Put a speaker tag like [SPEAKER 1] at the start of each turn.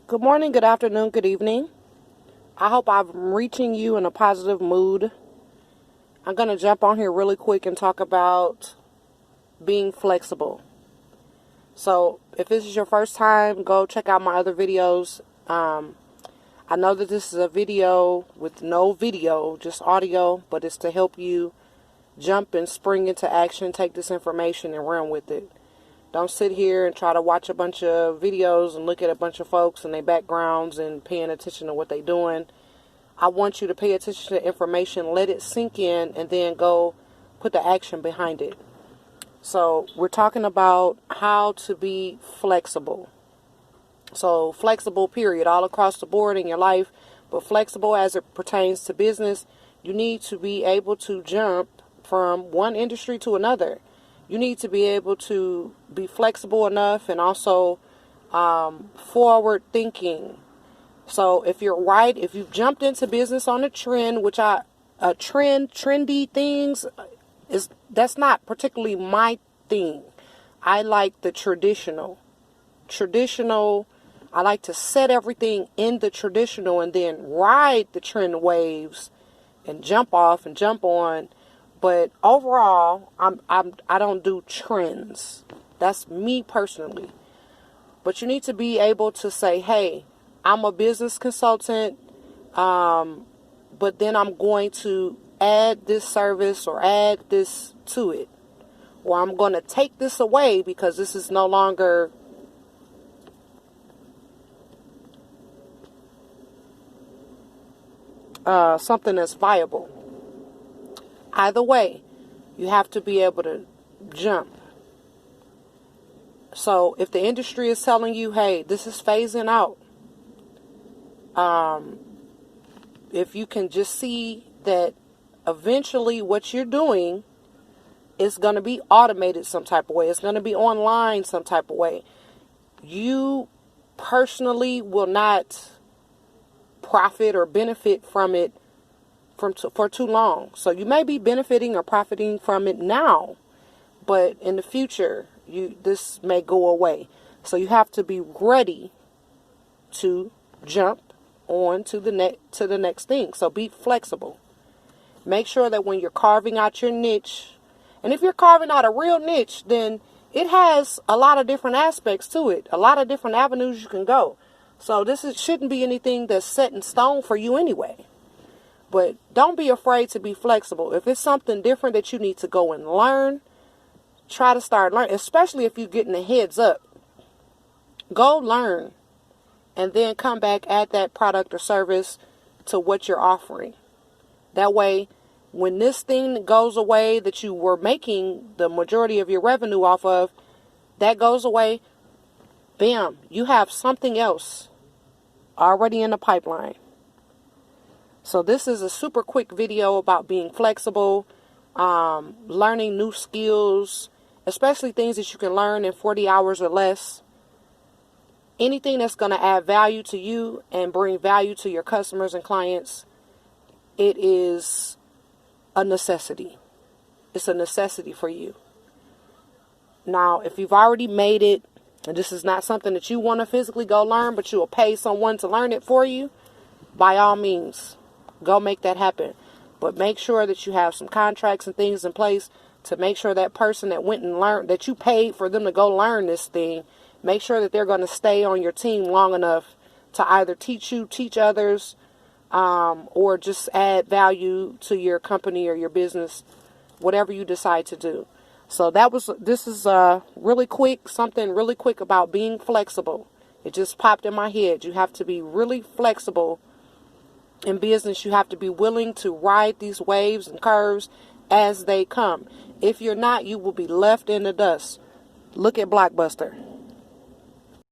[SPEAKER 1] Good morning, good afternoon, good evening. I hope I'm reaching you in a positive mood. I'm going to jump on here really quick and talk about being flexible. So if this is your first time, go check out my other videos. I know that this is a video with no video, just audio, but it's to help you jump and spring into action, take this information and run with it. Don't sit here and try to watch a bunch of videos and look at a bunch of folks and their backgrounds and paying attention to what they're doing. I want you to pay attention to the information, let it sink in, and then go put the action behind it. So we're talking about how to be flexible. So flexible, period, all across the board in your life, but flexible as it pertains to business. You need to be able to jump from one industry to another. You need to be able to be flexible enough and also forward thinking. So if you've jumped into business on a trend, trendy things that's not particularly my thing. I like the traditional. I like to set everything in the traditional and then ride the trend waves and jump off and jump on. But overall, I don't do trends. That's me personally. But you need to be able to say, hey, I'm a business consultant, but then I'm going to add this service or add this to it. Or I'm going to take this away because this is no longer something that's viable. Either way, you have to be able to jump. So if the industry is telling you, hey, this is phasing out, if you can just see that eventually what you're doing is going to be automated some type of way, it's going to be online some type of way, you personally will not profit or benefit from it for too long. So you may be benefiting or profiting from it now, but in the future, this may go away. So you have to be ready to jump on to the next thing. So be flexible. Make sure that when you're carving out your niche, and if you're carving out a real niche, then it has a lot of different aspects to it, a lot of different avenues you can go. So shouldn't be anything that's set in stone for you anyway. But don't be afraid to be flexible. If it's something different that you need to go and learn, try to start learning, especially if you're getting a heads up. Go learn and then come back, add that product or service to what you're offering. That way, when this thing goes away that you were making the majority of your revenue off of, that goes away, bam, you have something else already in the pipeline. So this is a super quick video about being flexible, learning new skills, especially things that you can learn in 40 hours or less. Anything that's going to add value to you and bring value to your customers and clients, it is a necessity. It's a necessity for you. Now, if you've already made it, and this is not something that you want to physically go learn, but you will pay someone to learn it for you, by all means, go make that happen. But make sure that you have some contracts and things in place to make sure that person that went and learned, that you paid for them to go learn this thing, make sure that they're going to stay on your team long enough to either teach others, or just add value to your company or your business, whatever you decide to do. So this is really quick, something really quick about being flexible. It just popped in my head. You have to be really flexible in business. You have to be willing to ride these waves and curves as they come. If you're not, you will be left in the dust. Look at Blockbuster.